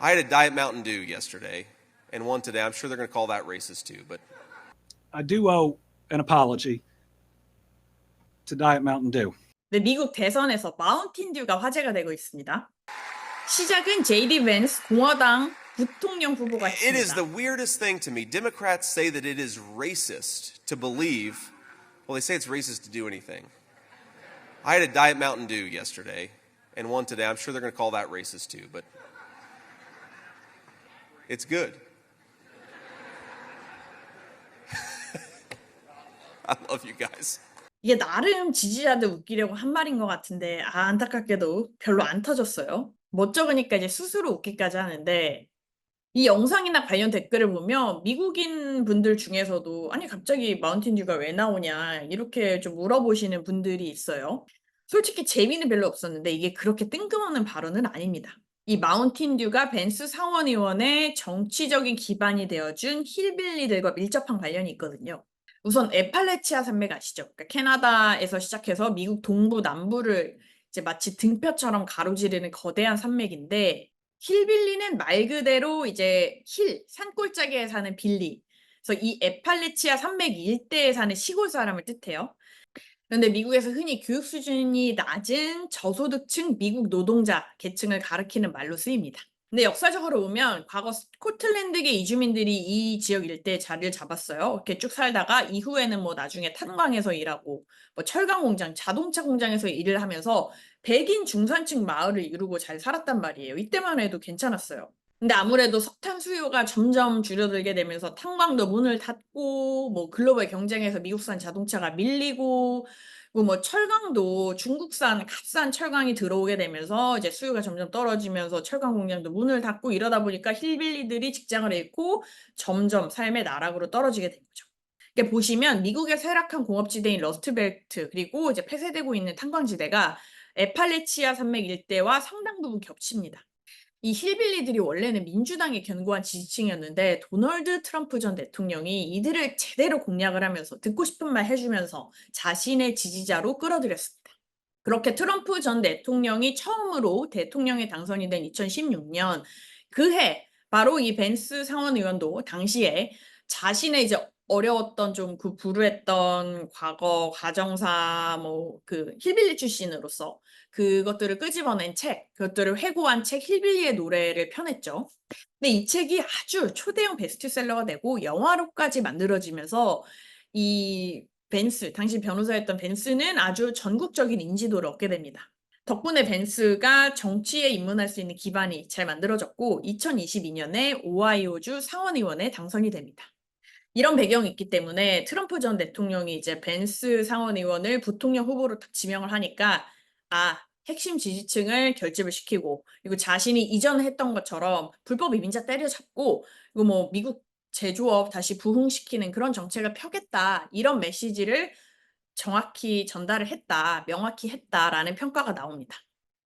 I had a Diet Mountain Dew yesterday and one today. I'm sure they're going to call that racist too, but I do owe an apology to Diet Mountain Dew. 네, 미국 대선에서 마운틴 듀가 화제가 되고 있습니다. 시작은 제이디 벤스 공화당 부통령 후보가 it is the 했습니다. weirdest thing to me. Democrats say that it is racist to believe, well, they say it's racist to do anything. I had a Diet Mountain Dew yesterday and one today. I'm sure they're going to call that racist too, but it's good. I love you guys. 이게 나름 지지자들 웃기려고 한 말인 것 같은데 안타깝게도 별로 안 터졌어요. 멋쩍으니까 이제 스스로 웃기까지 하는데 이 영상이나 관련 댓글을 보면 미국인 분들 중에서도 아니 갑자기 마운틴 듀가 왜 나오냐 이렇게 좀 물어보시는 분들이 있어요. 솔직히 재미는 별로 없었는데 이게 그렇게 뜬금없는 발언은 아닙니다. 이 마운틴 듀가 벤스 상원의원의 정치적인 기반이 되어준 힐빌리들과 밀접한 관련이 있거든요. 우선 에팔레치아 산맥 아시죠? 그러니까 캐나다에서 시작해서 미국 동부 남부를 이제 마치 등뼈처럼 가로지르는 거대한 산맥인데 힐빌리는 말 그대로 이제 산골짜기에 사는 빌리. 그래서 이 에팔레치아 산맥 일대에 사는 시골 사람을 뜻해요. 그런데 미국에서 흔히 교육 수준이 낮은 저소득층 미국 노동자 계층을 가리키는 말로 쓰입니다. 근데 역사적으로 보면 과거 스코틀랜드계 이주민들이 이 지역 일대에 자리를 잡았어요. 이렇게 쭉 살다가 이후에는 뭐 나중에 탄광에서 일하고 뭐 철강 공장, 자동차 공장에서 일을 하면서 백인 중산층 마을을 이루고 잘 살았단 말이에요. 이때만 해도 괜찮았어요. 근데 아무래도 석탄 수요가 점점 줄어들게 되면서 탄광도 문을 닫고 뭐 글로벌 경쟁에서 미국산 자동차가 밀리고 그리고 뭐 철강도 중국산 값싼 철강이 들어오게 되면서 이제 수요가 점점 떨어지면서 철강 공장도 문을 닫고 이러다 보니까 힐빌리들이 직장을 잃고 점점 삶의 나락으로 떨어지게 된 거죠. 이렇게 보시면 미국에서 쇠락한 공업지대인 러스트벨트 그리고 이제 폐쇄되고 있는 탄광지대가 에팔레치아 산맥 일대와 상당 부분 겹칩니다. 이 힐빌리들이 원래는 민주당의 견고한 지지층이었는데 도널드 트럼프 전 대통령이 이들을 제대로 공략을 하면서 듣고 싶은 말 해주면서 자신의 지지자로 끌어들였습니다. 그렇게 트럼프 전 대통령이 처음으로 대통령에 당선이 된 2016년 그해 바로 이 벤스 상원의원도 당시에 자신의 이제 어려웠던 좀 그 불우했던 과거 가정사 뭐 그 힐빌리 출신으로서 그것들을 끄집어낸 책, 그것들을 회고한 책 힐빌리의 노래를 펴냈죠. 근데 이 책이 아주 초대형 베스트셀러가 되고 영화로까지 만들어지면서 이 벤스, 당시 변호사였던 벤스는 아주 전국적인 인지도를 얻게 됩니다. 덕분에 벤스가 정치에 입문할 수 있는 기반이 잘 만들어졌고 2022년에 오하이오주 상원의원에 당선이 됩니다. 이런 배경이 있기 때문에 트럼프 전 대통령이 이제 벤스 상원의원을 부통령 후보로 딱 지명을 하니까 핵심 지지층을 결집을 시키고 그리고 자신이 이전에 했던 것처럼 불법 이민자 때려잡고 그리고 뭐 미국 제조업 다시 부흥시키는 그런 정책을 펴겠다 이런 메시지를 정확히 전달을 했다, 명확히 했다라는 평가가 나옵니다.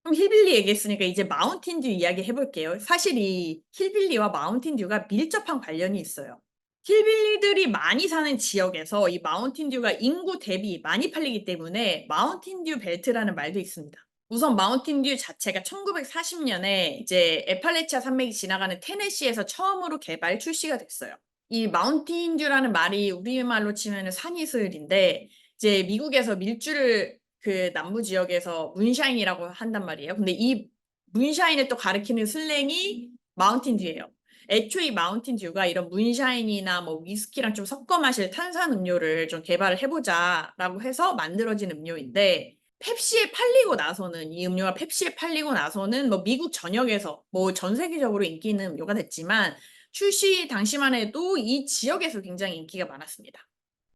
그럼 힐빌리 얘기했으니까 이제 마운틴 듀 이야기 해볼게요. 사실 이 힐빌리와 마운틴 듀가 밀접한 관련이 있어요. 힐빌리들이 많이 사는 지역에서 이 마운틴 듀가 인구 대비 많이 팔리기 때문에 마운틴 듀 벨트라는 말도 있습니다. 우선 마운틴 듀 자체가 1940년에 이제 에팔레치아 산맥이 지나가는 테네시에서 처음으로 개발 출시가 됐어요. 이 마운틴 듀라는 말이 우리말로 치면 산이슬인데 이제 미국에서 밀주를 그 남부 지역에서 문샤인이라고 한단 말이에요. 근데 이 문샤인을 또 가리키는 슬랭이 마운틴 듀예요. 애초에 이 마운틴 듀가 이런 문샤인이나 뭐 위스키랑 좀 섞어 마실 탄산 음료를 좀 개발을 해보자라고 해서 만들어진 음료인데 펩시에 팔리고 나서는 이 음료가 펩시에 팔리고 나서는 뭐 미국 전역에서 뭐 전 세계적으로 인기 있는 음료가 됐지만 출시 당시만 해도 이 지역에서 굉장히 인기가 많았습니다.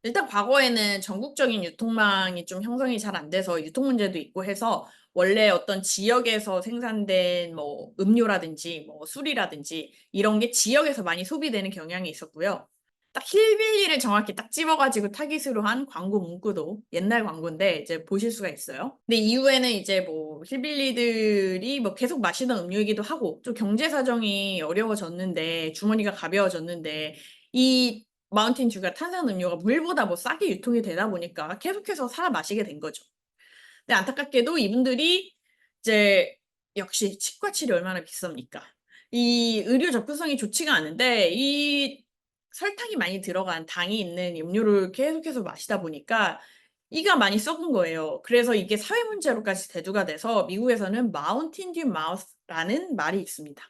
일단 과거에는 전국적인 유통망이 좀 형성이 잘 안 돼서 유통 문제도 있고 해서 원래 어떤 지역에서 생산된 뭐 음료라든지 뭐 술이라든지 이런 게 지역에서 많이 소비되는 경향이 있었고요. 딱 힐빌리를 정확히 딱 집어가지고 타깃으로 한 광고 문구도 옛날 광고인데 이제 보실 수가 있어요. 근데 이후에는 이제 뭐 힐빌리들이 뭐 계속 마시던 음료이기도 하고 좀 경제 사정이 어려워졌는데 주머니가 가벼워졌는데 이 마운틴 듀가 탄산 음료가 물보다 뭐 싸게 유통이 되다 보니까 계속해서 사 마시게 된 거죠. 근데 안타깝게도 이분들이 이제 역시 치과 치료 얼마나 비쌉니까? 이 의료 접근성이 좋지가 않은데 이 설탕이 많이 들어간 당이 있는 이 음료를 계속해서 마시다 보니까 이가 많이 썩은 거예요. 그래서 이게 사회 문제로까지 대두가 돼서 미국에서는 마운틴 듀 마우스라는 말이 있습니다.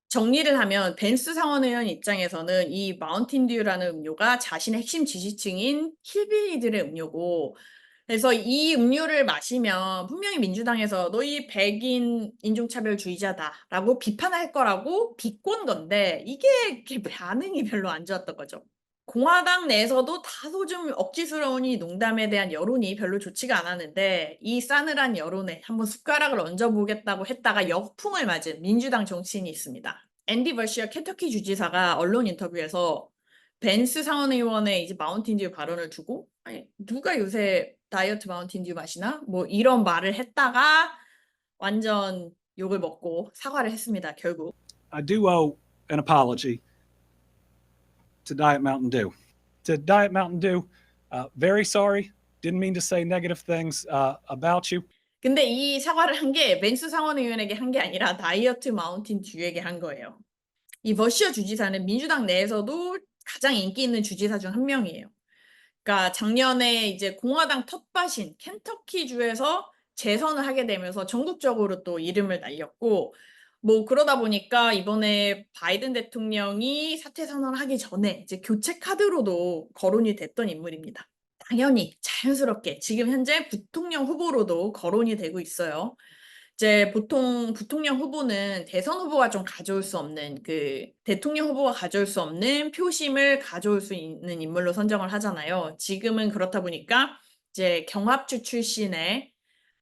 정리를 하면 벤스 상원의원 입장에서는 이 마운틴 듀라는 음료가 자신의 핵심 지지층인 힐빌리들의 음료고, 그래서 이 음료를 마시면 분명히 민주당에서 너희 백인 인종차별주의자다라고 비판할 거라고 비꼰 건데 이게 이렇게 반응이 별로 안 좋았던 거죠. 공화당 내에서도 다소 좀 억지스러운 이 농담에 대한 여론이 별로 좋지가 않았는데 이 싸늘한 여론에 한번 숟가락을 얹어보겠다고 했다가 역풍을 맞은 민주당 정치인이 있습니다. 앤디 버시어 켄터키 주지사가 언론 인터뷰에서 벤스 상원의원의 이제 마운틴듀 발언을 두고 아니, 누가 요새 다이어트 마운틴듀 마시나? 뭐 이런 말을 했다가 완전 욕을 먹고 사과를 했습니다. 결국. I do owe an apology to Diet Mountain Dew. To Diet Mountain Dew, very sorry. Didn't mean to say negative things about you. 근데 이 사과를 한 게 벤스 상원의원에게 한 게 아니라 다이어트 마운틴 듀에게 한 거예요. 이 버시어 주지사는 민주당 내에서도 가장 인기 있는 주지사 중 한 명이에요. 그러니까 작년에 이제 공화당 텃밭인 켄터키주에서 재선을 하게 되면서 전국적으로 또 이름을 날렸고, 뭐 그러다 보니까 이번에 바이든 대통령이 사퇴 선언을 하기 전에 이제 교체 카드로도 거론이 됐던 인물입니다. 당연히 자연스럽게 지금 현재 부통령 후보로도 거론이 되고 있어요. 이제 보통 부통령 후보는 대선 후보가 좀 가져올 수 없는 그 대통령 후보가 가져올 수 없는 표심을 가져올 수 있는 인물로 선정을 하잖아요. 지금은 그렇다 보니까 이제 경합주 출신의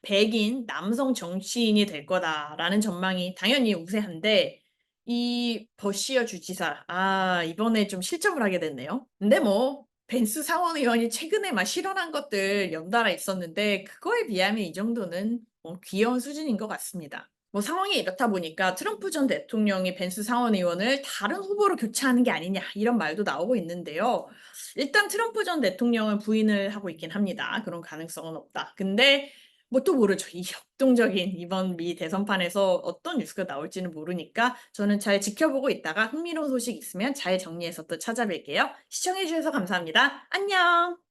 백인 남성 정치인이 될 거다라는 전망이 당연히 우세한데 이 버시어 주지사 이번에 좀 실점을 하게 됐네요. 근데 뭐 벤스 상원의원이 최근에 막 실언한 것들 연달아 있었는데 그거에 비하면 이 정도는 귀여운 수준인 것 같습니다. 뭐 상황이 이렇다 보니까 트럼프 전 대통령이 벤스 상원의원을 다른 후보로 교체하는 게 아니냐 이런 말도 나오고 있는데요. 일단 트럼프 전 대통령은 부인을 하고 있긴 합니다. 그런 가능성은 없다. 근데 뭐 또 모르죠. 이 역동적인 이번 미 대선판에서 어떤 뉴스가 나올지는 모르니까 저는 잘 지켜보고 있다가 흥미로운 소식 있으면 잘 정리해서 또 찾아뵐게요. 시청해주셔서 감사합니다. 안녕!